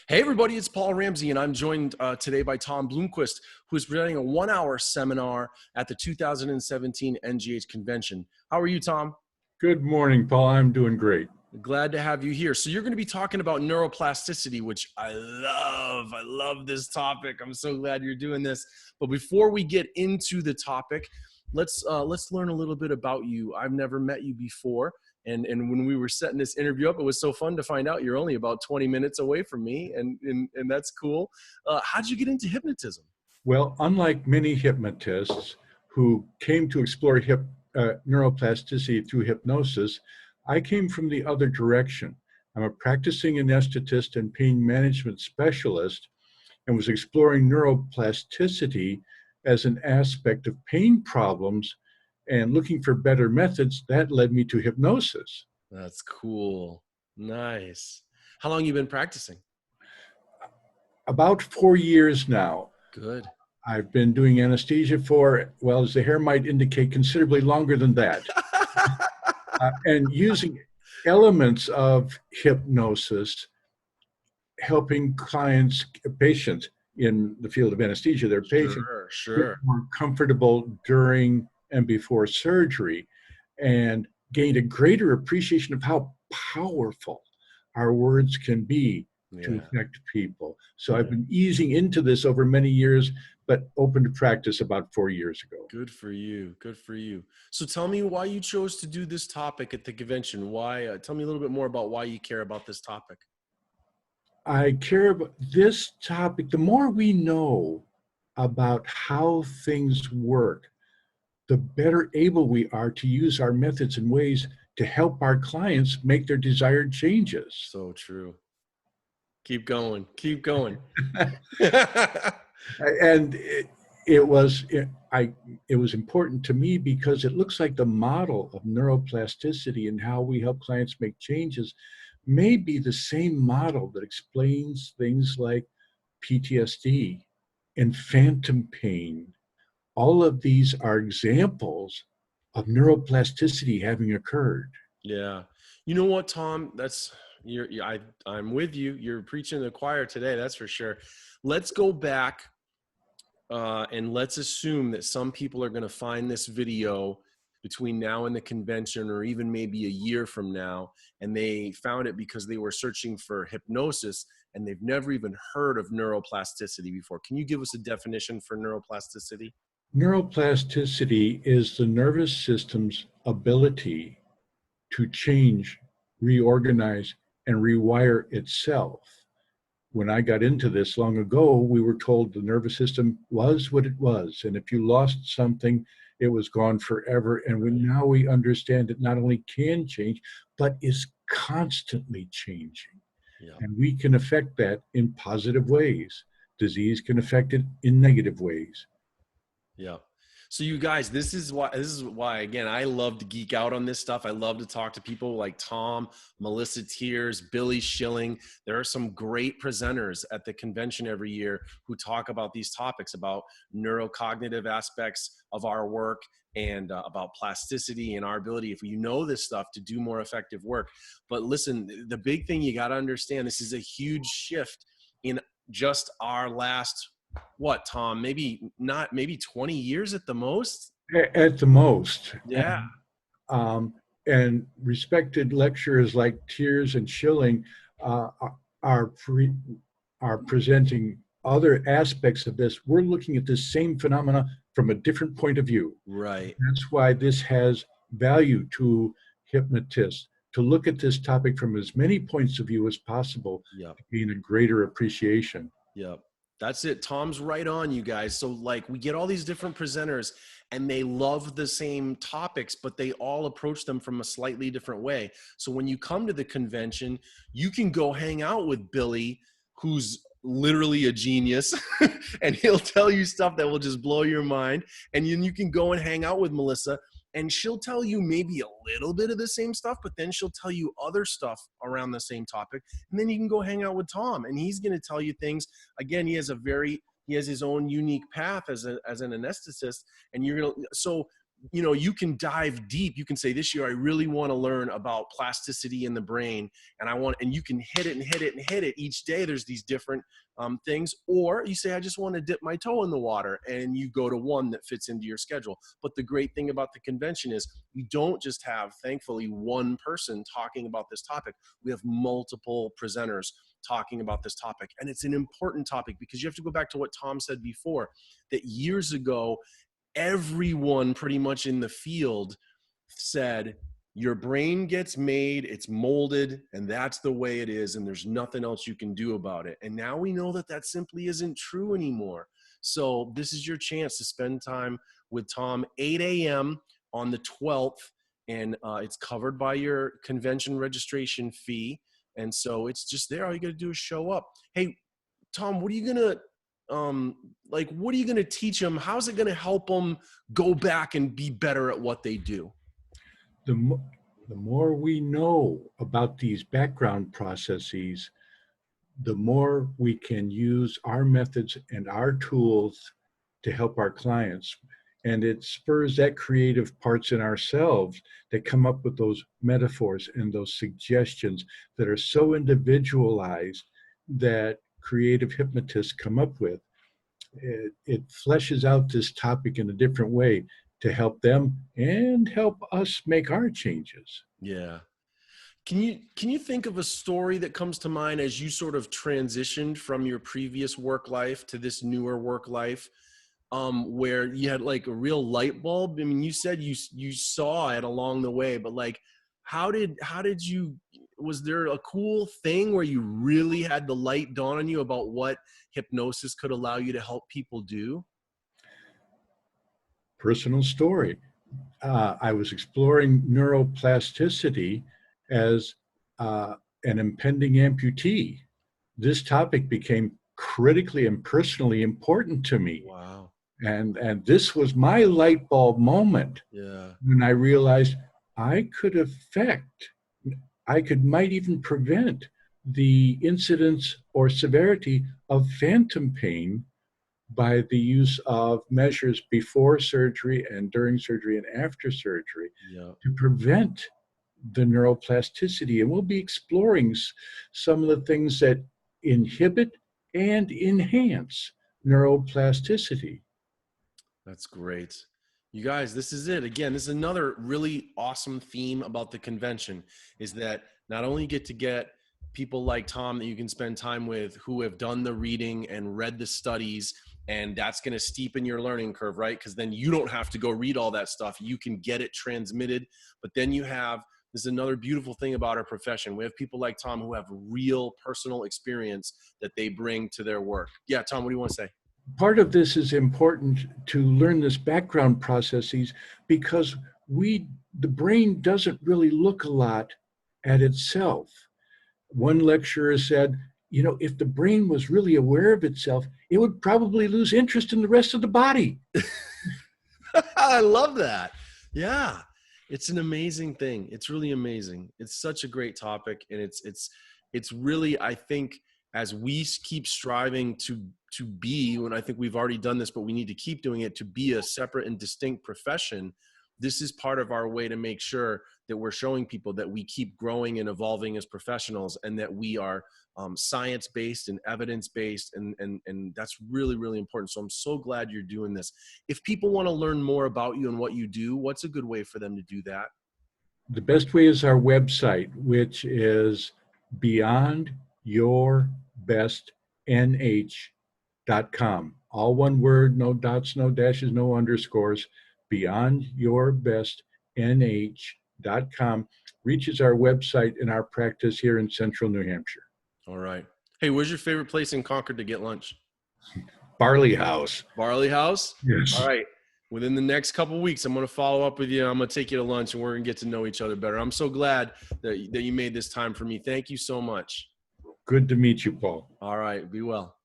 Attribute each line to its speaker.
Speaker 1: Hey everybody, it's Paul Ramsey, and I'm joined today by Thom Bloomquist, who is presenting a 1-hour seminar at the 2017 NGH convention. How are you, Thom?
Speaker 2: Good morning, Paul. I'm doing great.
Speaker 1: Glad to have you here. So you're going to be talking about neuroplasticity, which I love. I love this topic. I'm so glad you're doing this. But before we get into the topic, let's learn a little bit about you. I've never met you before. And when we were setting this interview up, it was so fun to find out you're only about 20 minutes away from me, and that's cool. How'd you get into hypnotism?
Speaker 2: Well, unlike many hypnotists who came to explore neuroplasticity through hypnosis, I came from the other direction. I'm a practicing anesthetist and pain management specialist and was exploring neuroplasticity as an aspect of pain problems and looking for better methods. That led me to hypnosis.
Speaker 1: That's cool. Nice. How long you been practicing?
Speaker 2: About 4 years now.
Speaker 1: Good.
Speaker 2: I've been doing anesthesia for, well, as the hair might indicate, considerably longer than that. And using elements of hypnosis, helping patients in the field of anesthesia, their patients get
Speaker 1: Sure.
Speaker 2: more comfortable during and before surgery, and gained a greater appreciation of how powerful our words can be to
Speaker 1: Yeah.
Speaker 2: affect people. So I've been easing into this over many years, but open to practice about 4 years ago.
Speaker 1: Good for you. Good for you. So tell me why you chose to do this topic at the convention. Why? Tell me a little bit more about why you care about this topic.
Speaker 2: I care about this topic. The more we know about how things work, the better able we are to use our methods and ways to help our clients make their desired changes.
Speaker 1: So true. Keep going. Keep going.
Speaker 2: And it was important to me because it looks like the model of neuroplasticity and how we help clients make changes may be the same model that explains things like PTSD and phantom pain. All of these are examples of neuroplasticity having occurred.
Speaker 1: Yeah. You know what, Thom? I'm with you. You're preaching to the choir today. That's for sure. Let's go back and let's assume that some people are going to find this video between now and the convention, or even maybe a year from now, and they found it because they were searching for hypnosis and they've never even heard of neuroplasticity before. Can you give us a definition for neuroplasticity?
Speaker 2: Neuroplasticity is the nervous system's ability to change, reorganize, and rewire itself. When I got into this long ago, we were told the nervous system was what it was. And if you lost something, it was gone forever. And now we understand it not only can change, but is constantly changing.
Speaker 1: Yeah.
Speaker 2: And we can affect that in positive ways. Disease can affect it in negative ways.
Speaker 1: Yeah. So you guys, this is why again, I love to geek out on this stuff. I love to talk to people like Thom, Melissa Tiers, Billy Schilling. There are some great presenters at the convention every year who talk about these topics, about neurocognitive aspects of our work, and about plasticity and our ability, if you know this stuff, to do more effective work. But listen, the big thing you got to understand, this is a huge shift in just our last, what, Thom, maybe 20 years at the most.
Speaker 2: At the most.
Speaker 1: Yeah.
Speaker 2: And respected lecturers like Tiers and Schilling are presenting other aspects of this. We're looking at this same phenomena from a different point of view.
Speaker 1: Right.
Speaker 2: That's why this has value to hypnotists, to look at this topic from as many points of view as possible,
Speaker 1: Yep.
Speaker 2: to gain a greater appreciation.
Speaker 1: Yep. That's it. Thom's right on, you guys. So like, we get all these different presenters and they love the same topics, but they all approach them from a slightly different way. So when you come to the convention, you can go hang out with Billy, who's literally a genius, and he'll tell you stuff that will just blow your mind. And then you can go and hang out with Melissa, and she'll tell you maybe a little bit of the same stuff, but then she'll tell you other stuff around the same topic. And then you can go hang out with Thom, and he's going to tell you things. Again, he has his own unique path as an anesthetist. And so you know, you can dive deep. You can say, this year, I really want to learn about plasticity in the brain. And you can hit it and hit it and hit it each day. There's these different things. Or you say, I just want to dip my toe in the water, and you go to one that fits into your schedule. But the great thing about the convention is we don't just have, thankfully, one person talking about this topic. We have multiple presenters talking about this topic. And it's an important topic, because you have to go back to what Thom said before, that years ago, everyone pretty much in the field said, your brain gets made, it's molded, and that's the way it is, and there's nothing else you can do about it. And now we know that that simply isn't true anymore. So this is your chance to spend time with Thom, 8 a.m. on the 12th, and it's covered by your convention registration fee. And so it's just there. All you got to do is show up. Hey, Thom, what are you going to what are you going to teach them? How's it going to help them go back and be better at what they do?
Speaker 2: The more we know about these background processes, the more we can use our methods and our tools to help our clients. And it spurs that creative parts in ourselves that come up with those metaphors and those suggestions that are so individualized that creative hypnotists come up with. It fleshes out this topic in a different way to help them and help us make our changes.
Speaker 1: Yeah. Can you think of a story that comes to mind as you sort of transitioned from your previous work life to this newer work life, where you had like a real light bulb? I mean, you said you saw it along the way, but like, how did you, was there a cool thing where you really had the light dawn on you about what hypnosis could allow you to help people do?
Speaker 2: Personal story. I was exploring neuroplasticity as an impending amputee. This topic became critically and personally important to me.
Speaker 1: Wow.
Speaker 2: And this was my light bulb moment.
Speaker 1: Yeah.
Speaker 2: When I realized I might even prevent the incidence or severity of phantom pain by the use of measures before surgery and during surgery and after surgery,
Speaker 1: Yeah.
Speaker 2: to prevent the neuroplasticity. And we'll be exploring some of the things that inhibit and enhance neuroplasticity.
Speaker 1: That's great. You guys, this is it. Again, this is another really awesome theme about the convention, is that not only you get to get people like Thom that you can spend time with who have done the reading and read the studies, and that's going to steepen your learning curve, right? Because then you don't have to go read all that stuff. You can get it transmitted. But then you have, this is another beautiful thing about our profession. We have people like Thom who have real personal experience that they bring to their work. Yeah, Thom, what do you want to say?
Speaker 2: Part of this is important to learn this background processes, because the brain doesn't really look a lot at itself. One lecturer said, if the brain was really aware of itself, it would probably lose interest in the rest of the body.
Speaker 1: I love that. Yeah. It's an amazing thing. It's really amazing. It's such a great topic. And it's really, I think, as we keep striving to be, and I think we've already done this, but we need to keep doing it, to be a separate and distinct profession. This is part of our way to make sure that we're showing people that we keep growing and evolving as professionals, and that we are science-based and evidence-based. And that's really, really important. So I'm so glad you're doing this. If people want to learn more about you and what you do, what's a good way for them to do that?
Speaker 2: The best way is our website, which is beyondyourbestnh.com. All one word, no dots, no dashes, no underscores. Beyondyourbestnh.com reaches our website and our practice here in central New Hampshire.
Speaker 1: All right. Hey, where's your favorite place in Concord to get lunch?
Speaker 2: Barley House.
Speaker 1: Barley House?
Speaker 2: Yes.
Speaker 1: All right. Within the next couple of weeks, I'm going to follow up with you. I'm going to take you to lunch, and we're going to get to know each other better. I'm so glad that you made this time for me. Thank you so much.
Speaker 2: Good to meet you, Paul.
Speaker 1: All right. Be well.